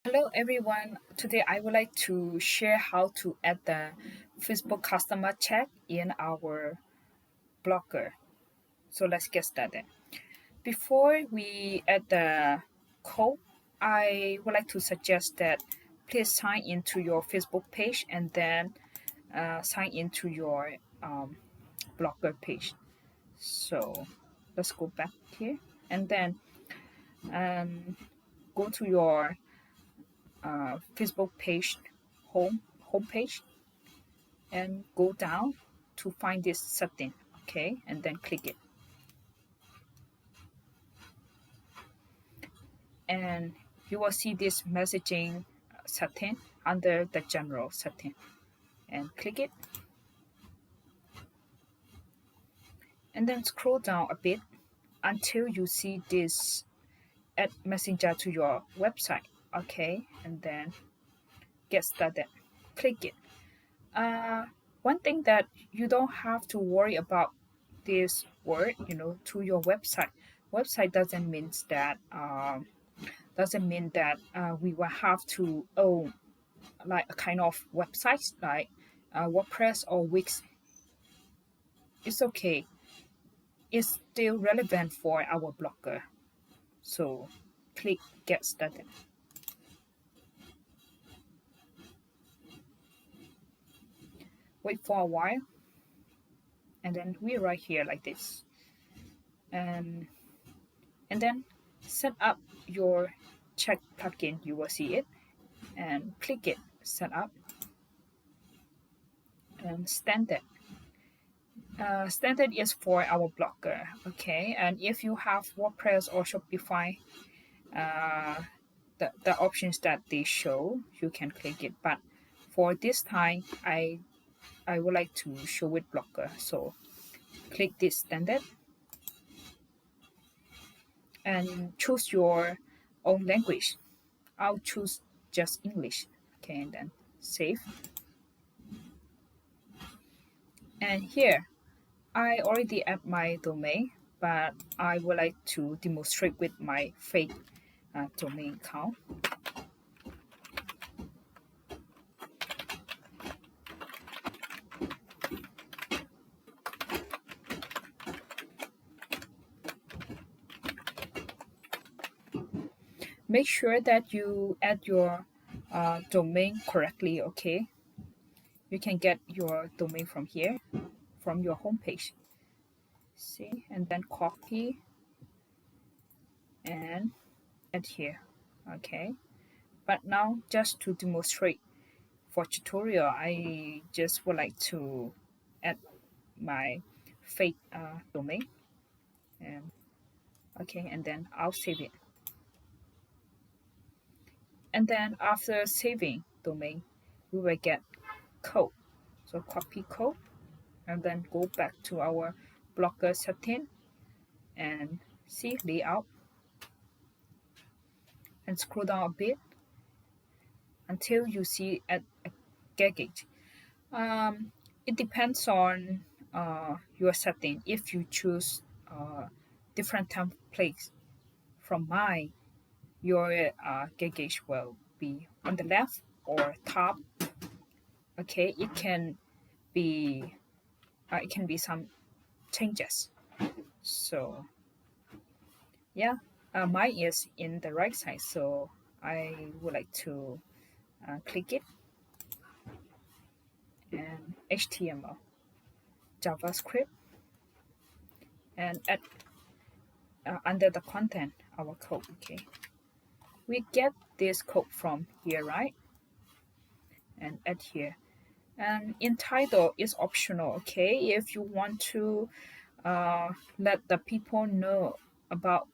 Hello everyone. Today I would like to share how to add the Facebook customer chat in our Blogger. So let's get started. Before we add the code, I would like to suggest that please sign into your Facebook page and then sign into your Blogger page. So let's go back here and then um, go to your Facebook page homepage and go down to find this setting, okay, and then click it, and you will see this messaging setting under the general setting, and click it, and then scroll down a bit until you see this add messenger to your website, okay, and then get started, click it. uh, One thing that you don't have to worry about this word, to your website doesn't mean that we will have to own like a kind of website like WordPress or Wix. It's okay. It's still relevant for our blogger. So click get started. Wait for a while, and then we right here like this, and then set up your check plugin. You will see it, and click it. Set up and standard. Standard is for our blogger, okay? And if you have WordPress or Shopify, uh, the options that they show, you can click it. But for this time, I would like to show it blogger. So click this standard and choose your own language. I'll choose just English, okay? And then save. And here, I already add my domain, but I would like to demonstrate with my fake domain account. Make sure that you add your domain correctly, okay? You can get your domain from here, from your homepage. See, and then copy and add here, okay? But now, just to demonstrate for tutorial, I just would like to add my fake domain, and okay, and then I'll save it. And then after saving domain, we will get code. So copy code and then go back to our Blogger setting and see layout and scroll down a bit until you see at a gauge. Um, it depends on your setting. If you choose different templates from mine, your gauge will be on the left or top. Okay, be it can be some changes. So yeah, mine is in the right side, so I would like to click it, and HTML, JavaScript, and add under the content our code. Okay, we get this code from here, right? And add here. And in title is optional. Okay, if you want to let the people know about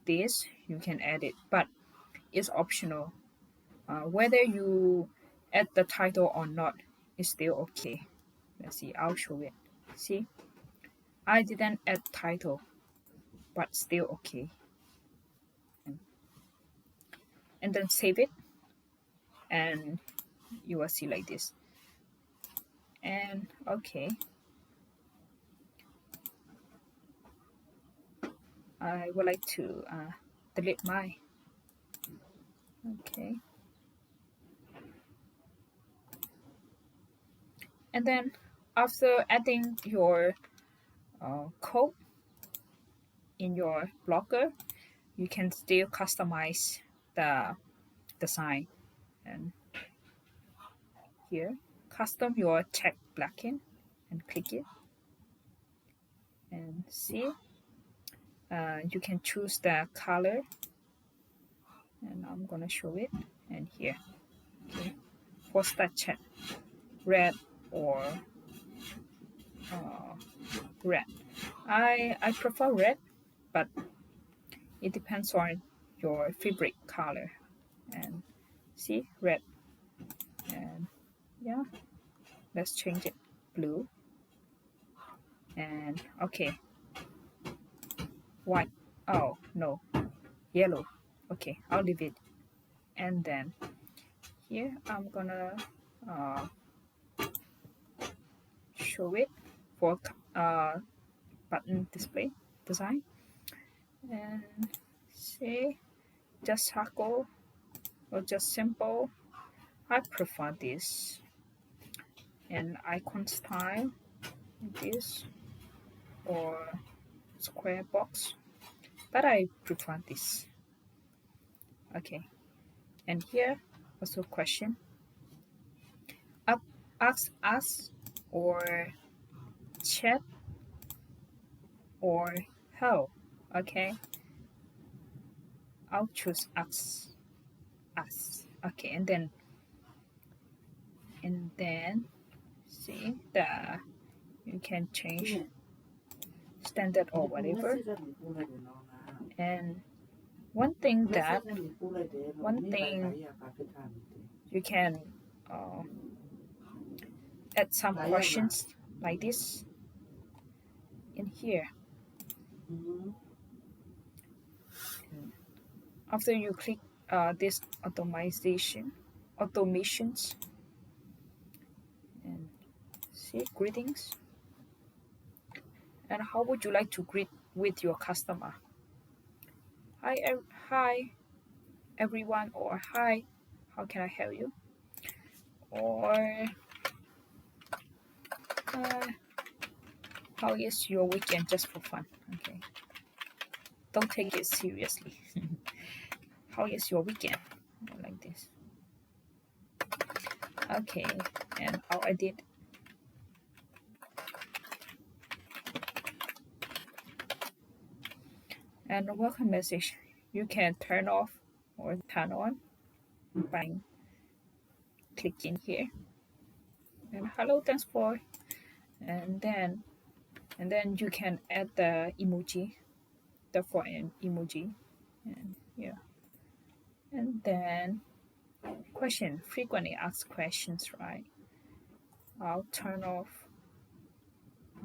this, you can add it, but it's optional. Whether you add the title or not is still okay. Let's see, I'll show it. See, I didn't add title, but still okay. And then save it, and you will see like this. And okay, I would like to delete my Okay. And then after adding your code in your Blogger, you can still customize the design. And here, custom your check plugin and click it and see. You can choose the color, and I'm gonna show it. And here, okay, for start chat, red or uh, red. I prefer red, but it depends on your favorite color. And see, red. And yeah, let's change it blue. And okay, white. Oh no, yellow. Okay, I'll leave it. And then here I'm gonna uh, show it for button display design. And see, just circle or just simple. I prefer this. And icon style, this or square box, but I prefer this. Okay, and here also question, ask us or chat or help. Okay, I'll choose us. Okay, and then see the you can change standard or whatever. And one thing you can uh, add some questions like this in here. After you click this automations, and see greetings, and how would you like to greet with your customer? Hi everyone, or hi, how can I help you? Or uh, how is your weekend, just for fun? Okay, don't take it seriously. How is your weekend? Like this. Okay, and how I did. And the welcome message, you can turn off or turn on by clicking here. And hello, thanks for, and then you can add the emoji, the for an emoji, and yeah. And then question, frequently asked questions, right? I'll turn off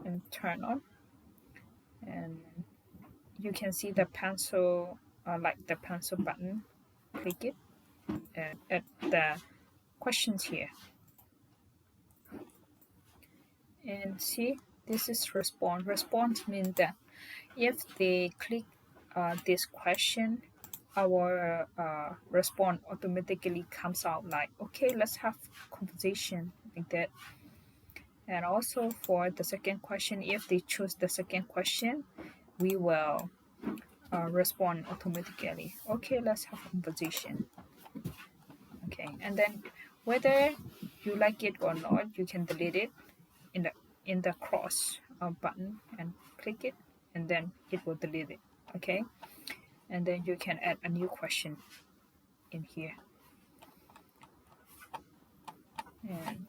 and turn on, and you can see the pencil, like the pencil button. Click it and add the questions here. And see, this is response. Response means that if they click this question, our response automatically comes out like, okay, let's have conversation, like that. And also for the second question, if they choose the second question, we will respond automatically, okay, let's have conversation. Okay, and then whether you like it or not, you can delete it in the cross button and click it, and then it will delete it. Okay, and then you can add a new question in here. And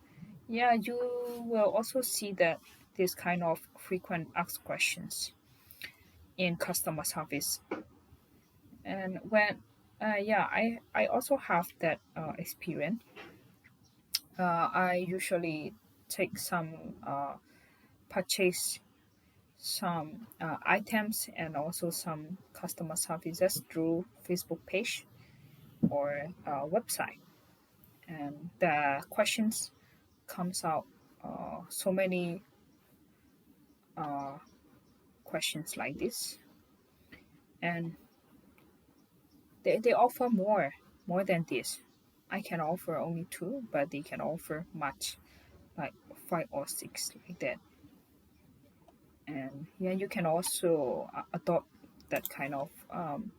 yeah, you will also see that this kind of frequent asked questions in customer service. And when yeah, I also have that experience. I usually take some purchase some items and also some customer services through Facebook page or website, and the questions comes out so many uh, questions like this, and they offer more. more than this. I can offer only 2, but they can offer much, like 5 or 6, like that. And yeah, you can also adopt that kind of um,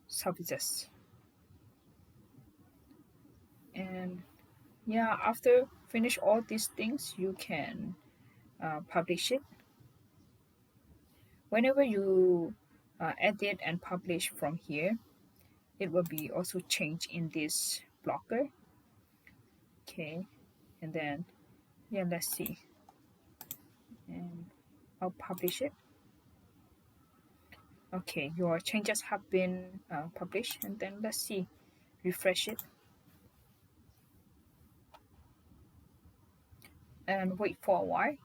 services. And yeah, after finish all these things, you can publish it. Whenever you edit and publish from here, it will be also changed in this Blogger. Okay, and then yeah, let's see, and I'll publish it. Okay, your changes have been published, and then let's see, refresh it and wait for a while.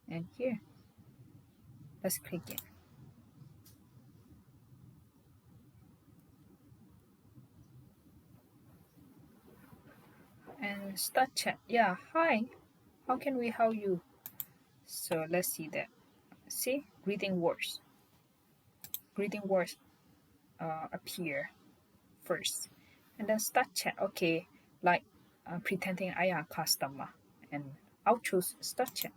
And here, let's click it. And start chat. Yeah, hi, how can we help you? So let's see that. See, greeting words appear first, and then start chat. Okay, like pretending I am customer, and I'll choose start chat.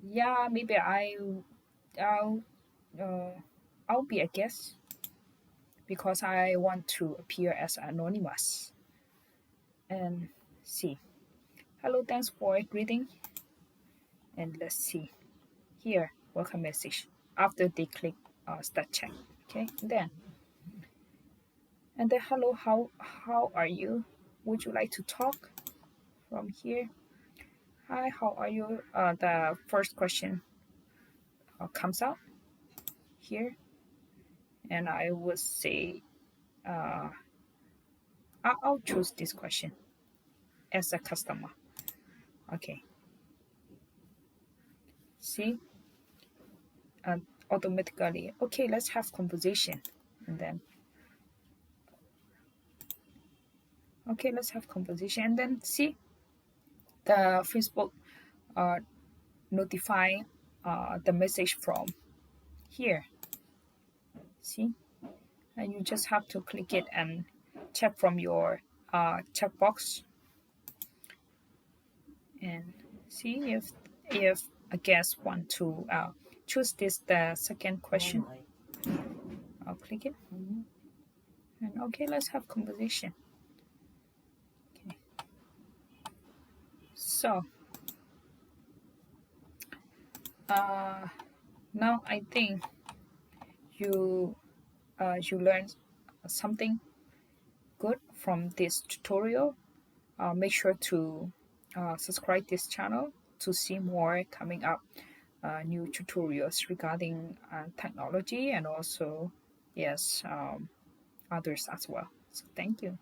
Yeah, maybe I'll uh, I'll be a guest because I want to appear as anonymous. And see, hello, thanks for greeting. And let's see here, welcome message. After they click start chat, okay, then hello, how are you? Would you like to talk from here? Hi, how are you? The first question comes out here, and I would say uh, I'll choose this question as a customer. Okay, see, and automatically, okay, let's have conversation, and then okay, let's have conversation, and then see the Facebook uh, notify the message from here. See, and you just have to click it and check from your checkbox and see if a guest want to choose this the second question. I'll click it and okay, let's have conversation. Okay, so now I think you you learned something good from this tutorial. Make sure to subscribe this channel to see more coming up new tutorials regarding technology and also yes others as well. So thank you.